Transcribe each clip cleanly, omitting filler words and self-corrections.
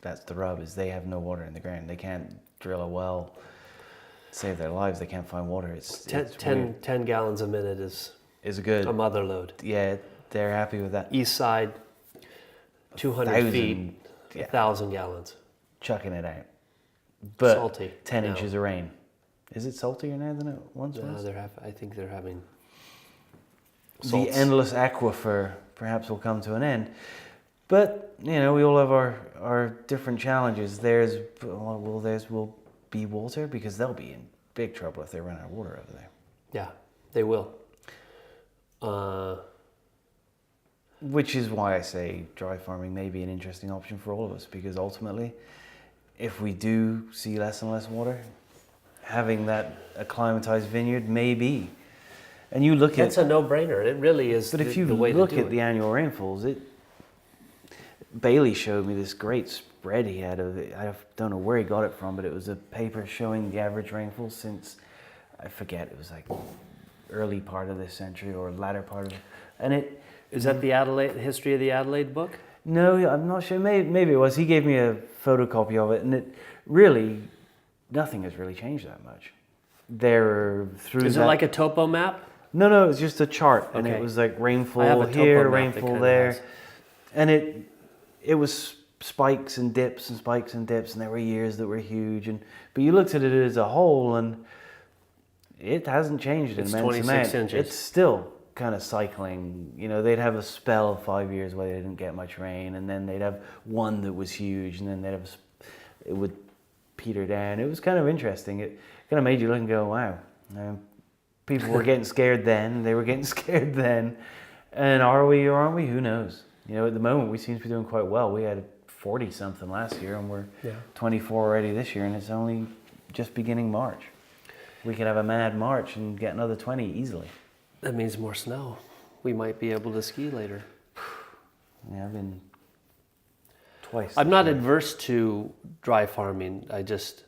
that's the rub, is they have no water in the ground. They can't drill a well, save their lives. They can't find water. It's 10 gallons a minute is good. a mother load. Yeah, they're happy with that. East side, 200 feet, 1,000 gallons. Chucking it out. But salty 10 now. inches of rain. Is it saltier now than it once was? No, I think they're having the salts. endless aquifer perhaps will come to an end. But, we all have our different challenges. Theirs will be water, because they'll be in big trouble if they run out of water over there. Yeah, they will. Which is why I say dry farming may be an interesting option for all of us, because ultimately, if we do see less and less water, having that acclimatized vineyard may be. And you look That's a no-brainer. It really is. But if you the way look to do at the annual rainfalls, Bailey showed me this great spread he had of it. I don't know where he got it from, but it was a paper showing the average rainfall since, I forget, it was like early part of this century or latter part of it. And Is that the history of the Adelaide book? No, I'm not sure. Maybe it was. He gave me a photocopy of it, and it really, nothing has really changed that much. Is it like a topo map? No, it was just a chart, and Okay. it was like I have rainfall a topo here, map that rainfall kinda there, has. and it was spikes and dips and spikes and dips, and there were years that were huge, but you looked at it as a whole, and it hasn't changed an It's immense 26 amount. inches. It's still kind of cycling. They'd have a spell of 5 years where they didn't get much rain, and then they'd have one that was huge, and then it would peter down. It was kind of interesting. It kind of made you look and go, wow. People were getting scared then. They were getting scared then. And are we or aren't we? Who knows? At the moment, we seem to be doing quite well. We had 40-something last year, and we're 24 already this year, and it's only just beginning March. We could have a mad March and get another 20 easily. That means more snow. We might be able to ski later. Yeah, I've been twice. I'm not adverse to dry farming. I just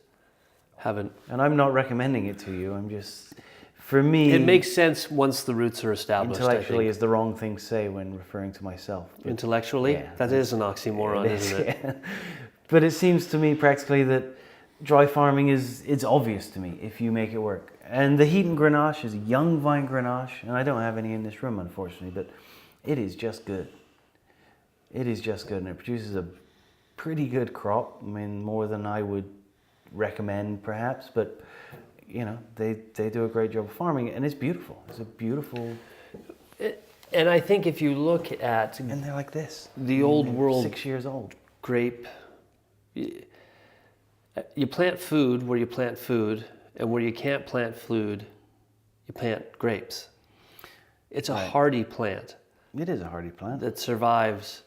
haven't. And I'm not recommending it to you. I'm just, for me... It makes sense once the roots are established. Intellectually is the wrong thing to say when referring to myself. But intellectually? Yeah, that is an oxymoron, isn't it? Yeah. But it seems to me practically that dry farming it's obvious to me if you make it work. And the Heaton Grenache is a young vine Grenache, and I don't have any in this room, unfortunately, but it is just good. It is just good, and it produces a pretty good crop. I mean, more than I would recommend, perhaps, but they do a great job of farming it, and it's beautiful. It's a beautiful... And I think if you look at... And they're like this. The old world... 6 years old. Grape. You plant food where you plant food, and where you can't plant food, you plant grapes. It's a hardy plant. It is a hardy plant. That survives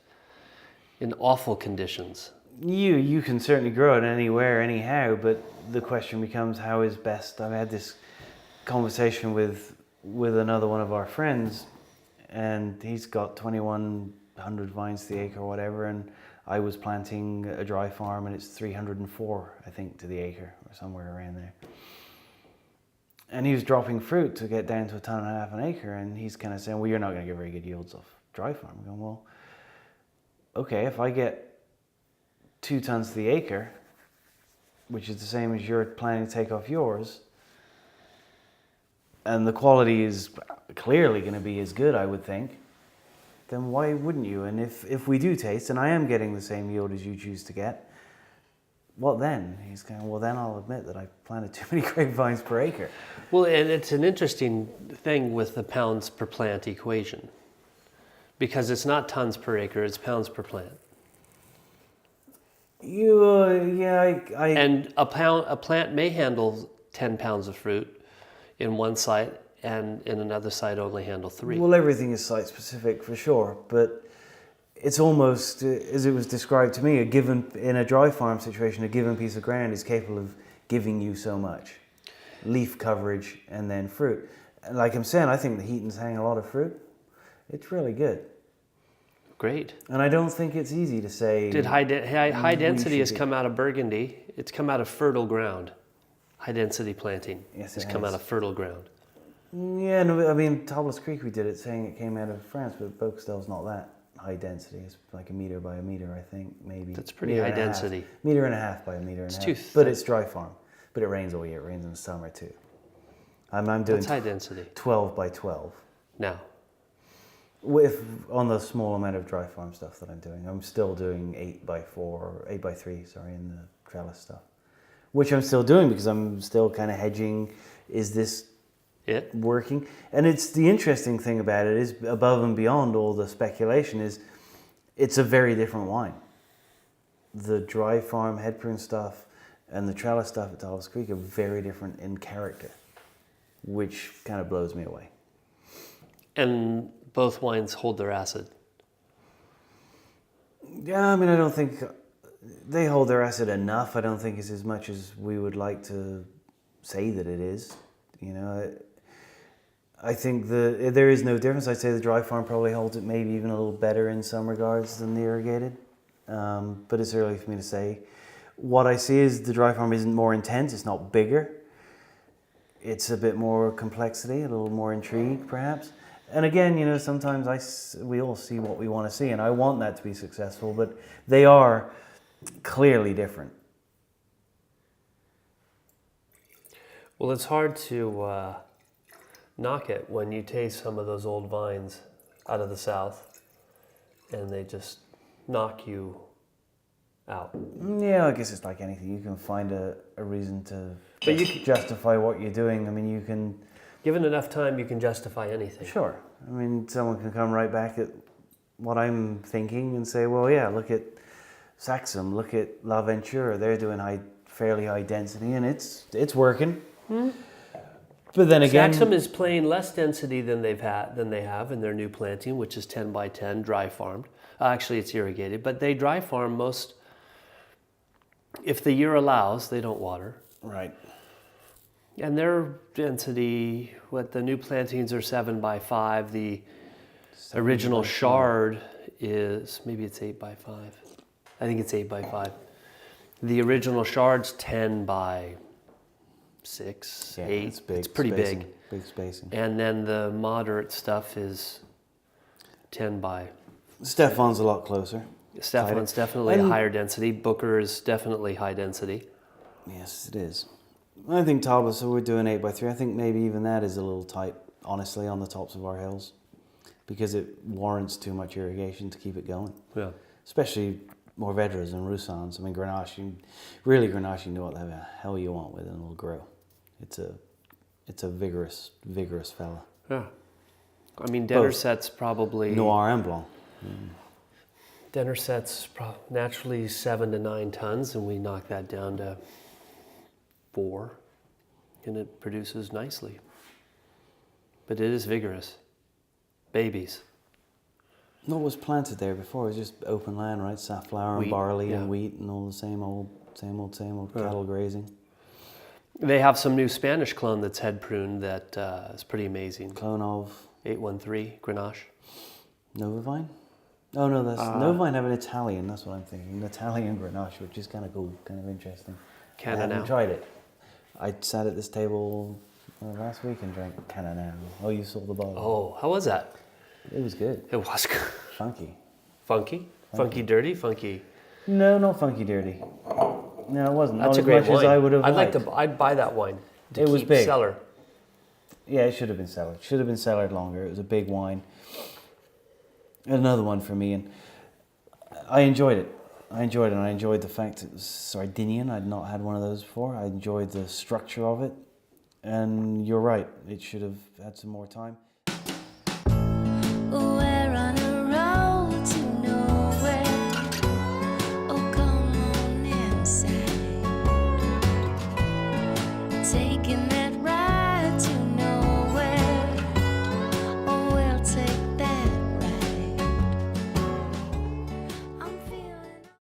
in awful conditions. You can certainly grow it anywhere, anyhow, but the question becomes how is best. I've had this conversation with another one of our friends, and he's got 2,100 vines to the acre or whatever, and I was planting a dry farm, and it's 304, I think, to the acre, or somewhere around there. And he was dropping fruit to get down to 1.5 tons an acre, and he's kind of saying, well, you're not going to get very good yields off dry farm. I'm going, well, okay, if I get 2 tons to the acre, which is the same as you're planning to take off yours, and the quality is clearly going to be as good, I would think, then why wouldn't you? And if we do taste, and I am getting the same yield as you choose to get, what then? He's going, well, then I'll admit that I planted too many grapevines per acre. Well, and it's an interesting thing with the pounds per plant equation, because it's not tons per acre, it's pounds per plant. And a plant may handle 10 pounds of fruit in one site, and in another site only handle 3. Well, everything is site specific for sure, but it's almost, as it was described to me, in a dry farm situation, a given piece of ground is capable of giving you so much. Leaf coverage and then fruit. And like I'm saying, I think the Heatons hang a lot of fruit. It's really good. Great. And I don't think it's easy to say... High density has come out of Burgundy. It's come out of fertile ground. High density planting has come out of fertile ground. Yeah, no, I mean, Topless Creek, we did it saying it came out of France, but Beaucastel's not that high density. It's like 1 meter by 1 meter, I think, maybe. That's pretty meter high and a half. density. 1.5 meters by 1.5 meters. It's too But thick. it's dry farm. But it rains all year. It rains in the summer too. I'm doing That's high density. 12 by 12. Now, With on the small amount of dry farm stuff that I'm doing, I'm still doing 8 by 4, 8 by 3, sorry, in the trellis stuff, which I'm still doing because I'm still kind of hedging. Is this working? And it's the interesting thing about it is, above and beyond all the speculation, is it's a very different wine. The dry farm head-pruned stuff and the trellis stuff at Talbot's Creek are very different in character, which kind of blows me away. and both wines hold their acid. Yeah, I mean, I don't think they hold their acid enough. I don't think it's as much as we would like to say that it is. You know, I think there is no difference. I'd say the dry farm probably holds it maybe even a little better in some regards than the irrigated. But it's early for me to say. What I see is the dry farm isn't more intense. It's not bigger. It's a bit more complexity, a little more intrigue, perhaps. And again, you know, sometimes we all see what we want to see, and I want that to be successful, but they are clearly different. Well, it's hard to knock it when you taste some of those old vines out of the South, and they just knock you out. Yeah, I guess it's like anything. You can find a reason to justify what you're doing. I mean, you can... Given enough time, you can justify anything. Sure. I mean, someone can come right back at what I'm thinking and say, well, yeah, look at Saxum, look at La Ventura. They're doing fairly high density, and it's working. But then again... Saxum is playing less density than they have in their new planting, which is 10 by 10, dry farmed. Actually, it's irrigated, but they dry farm most... If the year allows, they don't water. Right. And their density, the new plantings are 7 by 5. The original Chard is, maybe it's 8 by 5. I think it's 8 by 5. The original Chard's 10 by 6, 8. It's big. It's pretty spacing, big. Big spacing. And then the moderate stuff is 10 by... Stefan's a lot closer. Stefan's definitely a higher density. Booker is definitely high density. Yes, it is. I think Talbot, so we're doing 8 by 3. I think maybe even that is a little tight, honestly, on the tops of our hills, because it warrants too much irrigation to keep it going. Yeah. Especially Mourvedres and Roussins. I mean, Grenache, you know what the hell you want with it, and it'll grow. It's a vigorous fella. Yeah. I mean, Dennerset's probably... Noir and Blanc. Dennerset's naturally 7 to 9 tons, and we knock that down to 4, and it produces nicely. But it is vigorous. Babies. What was planted there before? It was just open land, right? Safflower and barley and wheat and all the same old cattle grazing. They have some new Spanish clone that's head-pruned that is pretty amazing. Clone of? 813 Grenache. Novavine? Oh no, that's Novavine have an Italian. That's what I'm thinking. An Italian Grenache, which is kind of cool, kind of interesting. I haven't tried it. I sat at this table last week and drank Cananao. Oh, you saw the bottle. Oh, how was that? It was good. It was good. Funky. Funky? Funky dirty? Funky? No, not funky dirty. No, it wasn't. That's not a great as much wine. as I would have liked. I'd buy that wine. It was big. Cellar. Yeah, it should have been cellared. Should have been cellared longer. It was a big wine. Another one for me, and I enjoyed it. I enjoyed the fact it was Sardinian. I'd not had one of those before. I enjoyed the structure of it, and you're right. It should have had some more time. Ooh,